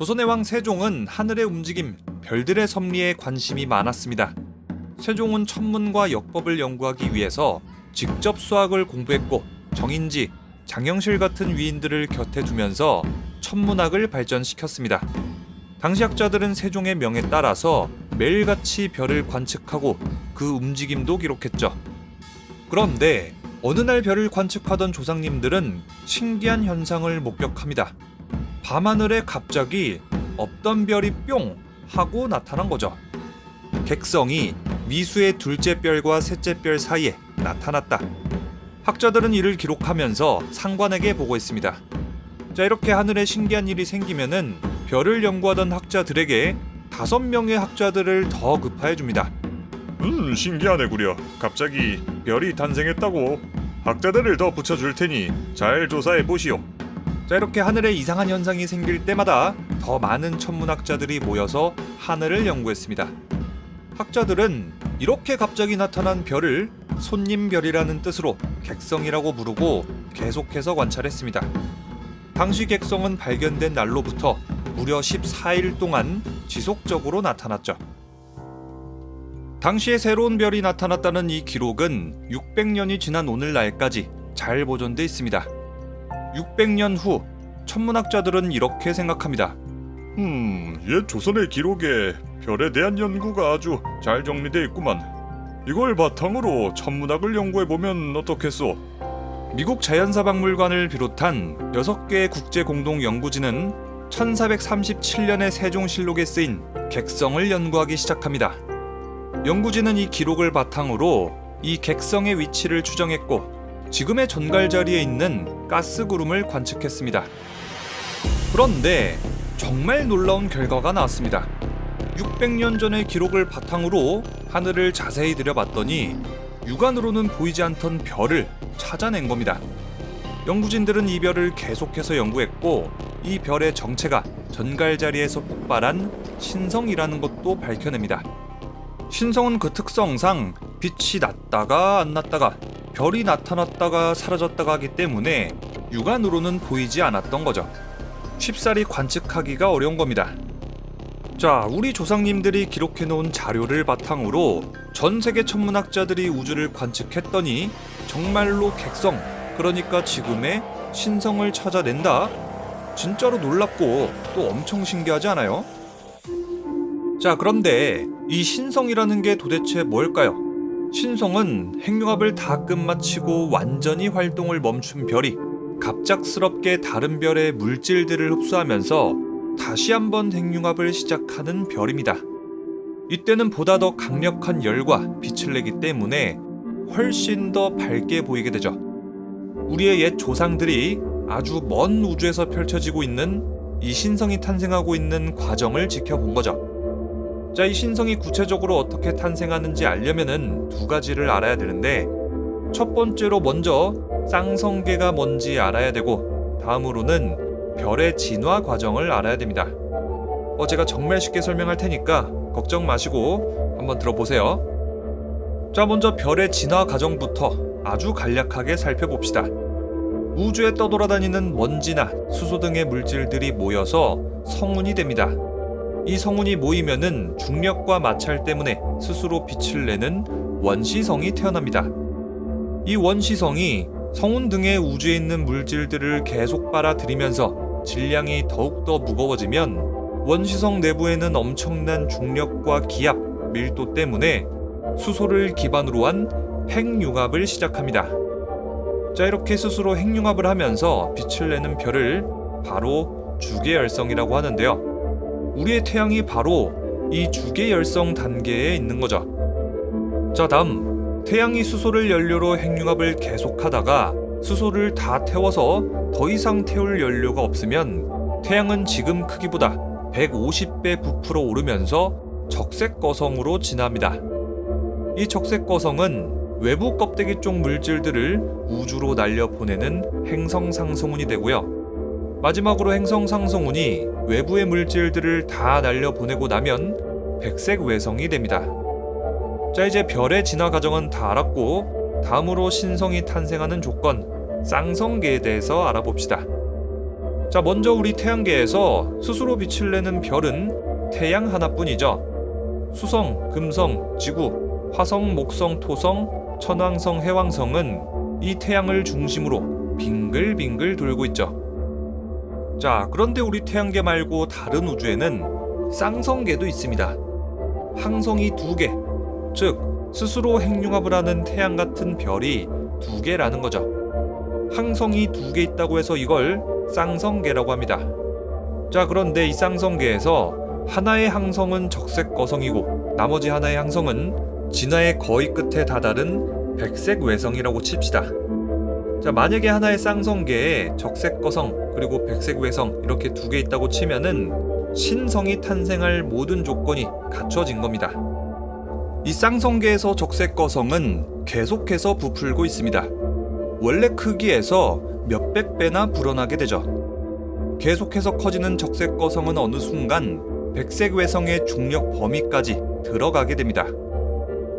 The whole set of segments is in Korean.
조선의 왕 세종은 하늘의 움직임, 별들의 섭리에 관심이 많았습니다. 세종은 천문과 역법을 연구하기 위해서 직접 수학을 공부했고 정인지, 장영실 같은 위인들을 곁에 두면서 천문학을 발전시켰습니다. 당시 학자들은 세종의 명에 따라서 매일같이 별을 관측하고 그 움직임도 기록했죠. 그런데 어느 날 별을 관측하던 조상님들은 신기한 현상을 목격합니다. 밤하늘에 갑자기 없던 별이 뿅 하고 나타난 거죠. 객성이 미수의 둘째 별과 셋째 별 사이에 나타났다. 학자들은 이를 기록하면서 상관에게 보고했습니다. 자, 이렇게 하늘에 신기한 일이 생기면은 별을 연구하던 학자들에게 5명의 학자들을 더 급파해 줍니다. 신기하네구려. 갑자기 별이 탄생했다고. 학자들을 더 붙여줄 테니 잘 조사해 보시오. 자, 이렇게 하늘에 이상한 현상이 생길 때마다 더 많은 천문학자들이 모여서 하늘을 연구했습니다. 학자들은 이렇게 갑자기 나타난 별을 손님별이라는 뜻으로 객성이라고 부르고 계속해서 관찰했습니다. 당시 객성은 발견된 날로부터 무려 14일 동안 지속적으로 나타났죠. 당시에 새로운 별이 나타났다는 이 기록은 600년이 지난 오늘날까지 잘 보존돼 있습니다. 600년 후 천문학자들은 이렇게 생각합니다. 옛 조선의 기록에 별에 대한 연구가 아주 잘 정리돼 있구만. 이걸 바탕으로 천문학을 연구해보면 어떻겠소? 미국 자연사박물관을 비롯한 6개의 국제공동연구지는 1437년의 세종실록에 쓰인 객성을 연구하기 시작합니다. 연구진은 이 기록을 바탕으로 이 객성의 위치를 추정했고 지금의 전갈 자리에 있는 가스구름을 관측했습니다. 그런데 정말 놀라운 결과가 나왔습니다. 600년 전의 기록을 바탕으로 하늘을 자세히 들여봤더니 육안으로는 보이지 않던 별을 찾아낸 겁니다. 연구진들은 이 별을 계속해서 연구했고 이 별의 정체가 전갈 자리에서 폭발한 신성이라는 것도 밝혀냅니다. 신성은 그 특성상 빛이 났다가 안 났다가 별이 나타났다가 사라졌다가 하기 때문에 육안으로는 보이지 않았던 거죠. 쉽사리 관측하기가 어려운 겁니다. 자, 우리 조상님들이 기록해놓은 자료를 바탕으로 전 세계 천문학자들이 우주를 관측했더니 정말로 객성, 그러니까 지금의 신성을 찾아낸다? 진짜로 놀랍고 또 엄청 신기하지 않아요? 자, 그런데 이 신성이라는 게 도대체 뭘까요? 신성은 핵융합을 다 끝마치고 완전히 활동을 멈춘 별이 갑작스럽게 다른 별의 물질들을 흡수하면서 다시 한번 핵융합을 시작하는 별입니다. 이때는 보다 더 강력한 열과 빛을 내기 때문에 훨씬 더 밝게 보이게 되죠. 우리의 옛 조상들이 아주 먼 우주에서 펼쳐지고 있는 이 신성이 탄생하고 있는 과정을 지켜본 거죠. 자, 이 신성이 구체적으로 어떻게 탄생하는지 알려면은 2가지를 알아야 되는데, 첫 번째로 먼저 쌍성계가 뭔지 알아야 되고, 다음으로는 별의 진화 과정을 알아야 됩니다. 제가 정말 쉽게 설명할 테니까 걱정 마시고 한번 들어보세요. 자, 먼저 별의 진화 과정부터 아주 간략하게 살펴봅시다. 우주에 떠돌아다니는 먼지나 수소 등의 물질들이 모여서 성운이 됩니다. 이 성운이 모이면은 중력과 마찰 때문에 스스로 빛을 내는 원시성이 태어납니다. 이 원시성이 성운 등의 우주에 있는 물질들을 계속 빨아들이면서 질량이 더욱더 무거워지면 원시성 내부에는 엄청난 중력과 기압, 밀도 때문에 수소를 기반으로 한 핵융합을 시작합니다. 자, 이렇게 스스로 핵융합을 하면서 빛을 내는 별을 바로 주계열성이라고 하는데요. 우리의 태양이 바로 이 주계열성 단계에 있는 거죠. 자, 다음 태양이 수소를 연료로 핵융합을 계속하다가 수소를 다 태워서 더 이상 태울 연료가 없으면 태양은 지금 크기보다 150배 부풀어 오르면서 적색거성으로 진화합니다. 이 적색거성은 외부 껍데기 쪽 물질들을 우주로 날려보내는 행성상승운이 되고요. 마지막으로 행성상승운이 외부의 물질들을 다 날려보내고 나면 백색 외성이 됩니다. 자, 이제 별의 진화 과정은 다 알았고, 다음으로 신성이 탄생하는 조건, 쌍성계에 대해서 알아봅시다. 자, 먼저 우리 태양계에서 스스로 빛을 내는 별은 태양 하나뿐이죠. 수성, 금성, 지구, 화성, 목성, 토성, 천왕성, 해왕성은 이 태양을 중심으로 빙글빙글 돌고 있죠. 자, 그런데 우리 태양계 말고 다른 우주에는 쌍성계도 있습니다. 항성이 2개, 즉 스스로 핵융합을 하는 태양 같은 별이 2개라는 거죠. 항성이 2개 있다고 해서 이걸 쌍성계라고 합니다. 자, 그런데 이 쌍성계에서 하나의 항성은 적색 거성이고 나머지 하나의 항성은 진화의 거의 끝에 다다른 백색 외성이라고 칩시다. 자, 만약에 하나의 쌍성계에 적색 거성 그리고 백색 외성 이렇게 2개 있다고 치면은 신성이 탄생할 모든 조건이 갖춰진 겁니다. 이 쌍성계에서 적색 거성은 계속해서 부풀고 있습니다. 원래 크기에서 몇백 배나 불어나게 되죠. 계속해서 커지는 적색 거성은 어느 순간 백색 외성의 중력 범위까지 들어가게 됩니다.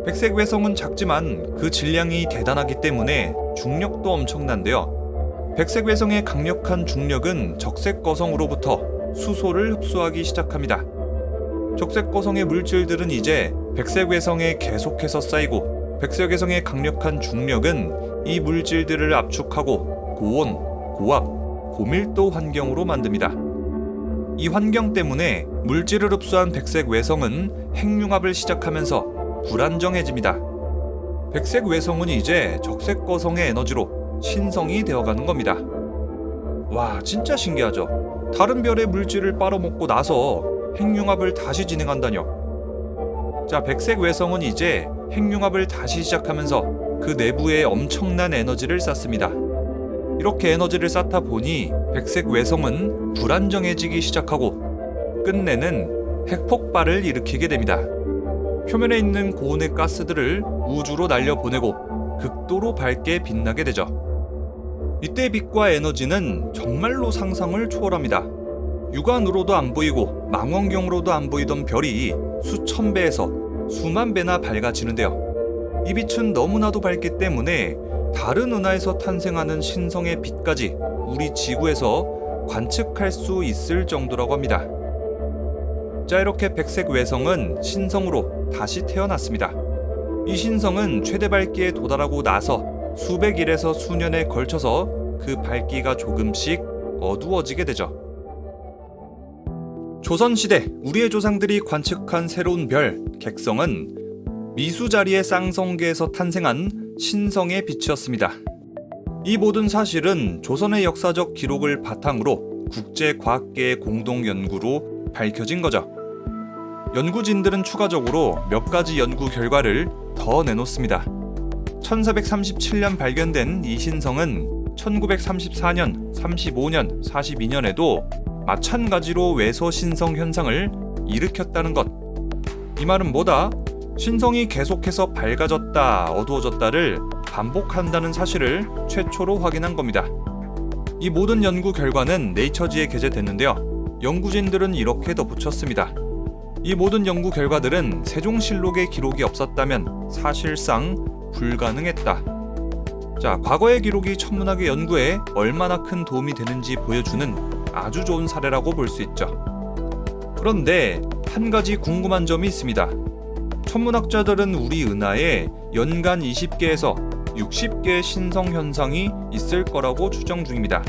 백색 외성은 작지만 그 질량이 대단하기 때문에 중력도 엄청난데요. 백색 외성의 강력한 중력은 적색 거성으로부터 수소를 흡수하기 시작합니다. 적색 거성의 물질들은 이제 백색 외성에 계속해서 쌓이고 백색 외성의 강력한 중력은 이 물질들을 압축하고 고온, 고압, 고밀도 환경으로 만듭니다. 이 환경 때문에 물질을 흡수한 백색 외성은 핵융합을 시작하면서 불안정해집니다. 백색 외성은 이제 적색 거성의 에너지로 신성이 되어가는 겁니다. 와, 진짜 신기하죠? 다른 별의 물질을 빨아먹고 나서 핵융합을 다시 진행한다뇨. 자, 백색 외성은 이제 핵융합을 다시 시작하면서 그 내부에 엄청난 에너지를 쌓습니다. 이렇게 에너지를 쌓다 보니 백색 외성은 불안정해지기 시작하고 끝내는 핵폭발을 일으키게 됩니다. 표면에 있는 고온의 가스들을 우주로 날려보내고 극도로 밝게 빛나게 되죠. 이때 빛과 에너지는 정말로 상상을 초월합니다. 육안으로도 안 보이고 망원경으로도 안 보이던 별이 수천 배에서 수만 배나 밝아지는데요. 이 빛은 너무나도 밝기 때문에 다른 은하에서 탄생하는 신성의 빛까지 우리 지구에서 관측할 수 있을 정도라고 합니다. 자, 이렇게 백색 외성은 신성으로 다시 태어났습니다. 이 신성은 최대 밝기에 도달하고 나서 수백 일에서 수년에 걸쳐서 그 밝기가 조금씩 어두워지게 되죠. 조선시대 우리의 조상들이 관측한 새로운 별, 객성은 미수자리의 쌍성계에서 탄생한 신성의 빛이었습니다. 이 모든 사실은 조선의 역사적 기록을 바탕으로 국제과학계의 공동연구로 밝혀진 거죠. 연구진들은 추가적으로 몇 가지 연구 결과를 더 내놓습니다. 1437년 발견된 이 신성은 1934년, 35년, 42년에도 마찬가지로 외서 신성 현상을 일으켰다는 것. 이 말은 뭐다? 신성이 계속해서 밝아졌다, 어두워졌다를 반복한다는 사실을 최초로 확인한 겁니다. 이 모든 연구 결과는 네이처지에 게재됐는데요. 연구진들은 이렇게 덧붙였습니다. 이 모든 연구 결과들은 세종실록에 기록이 없었다면 사실상 불가능했다. 자, 과거의 기록이 천문학의 연구에 얼마나 큰 도움이 되는지 보여주는 아주 좋은 사례라고 볼 수 있죠. 그런데 한 가지 궁금한 점이 있습니다. 천문학자들은 우리 은하에 연간 20개에서 60개의 신성 현상이 있을 거라고 추정 중입니다.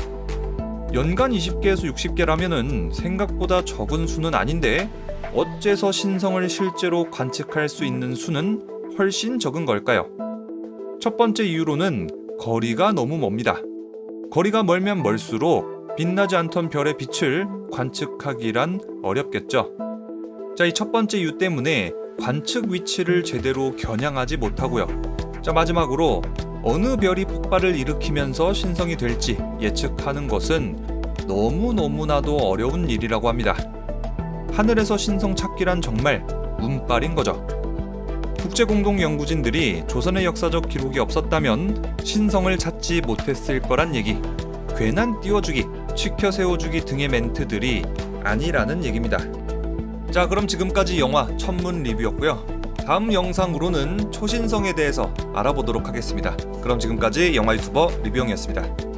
연간 20개에서 60개라면은 생각보다 적은 수는 아닌데 어째서 신성을 실제로 관측할 수 있는 수는 훨씬 적은 걸까요? 첫 번째 이유로는 거리가 너무 멉니다. 거리가 멀면 멀수록 빛나지 않던 별의 빛을 관측하기란 어렵겠죠. 자, 이 첫 번째 이유 때문에 관측 위치를 제대로 겨냥하지 못하고요. 자, 마지막으로 어느 별이 폭발을 일으키면서 신성이 될지 예측하는 것은 너무나도 어려운 일이라고 합니다. 하늘에서 신성 찾기란 정말 운빨인 거죠. 국제공동연구진들이 조선의 역사적 기록이 없었다면 신성을 찾지 못했을 거란 얘기, 괜한 띄워주기, 치켜 세워주기 등의 멘트들이 아니라는 얘기입니다. 자, 그럼 지금까지 영화 천문 리뷰였고요. 다음 영상으로는 초신성에 대해서 알아보도록 하겠습니다. 그럼 지금까지 영화 유튜버 리뷰영이었습니다.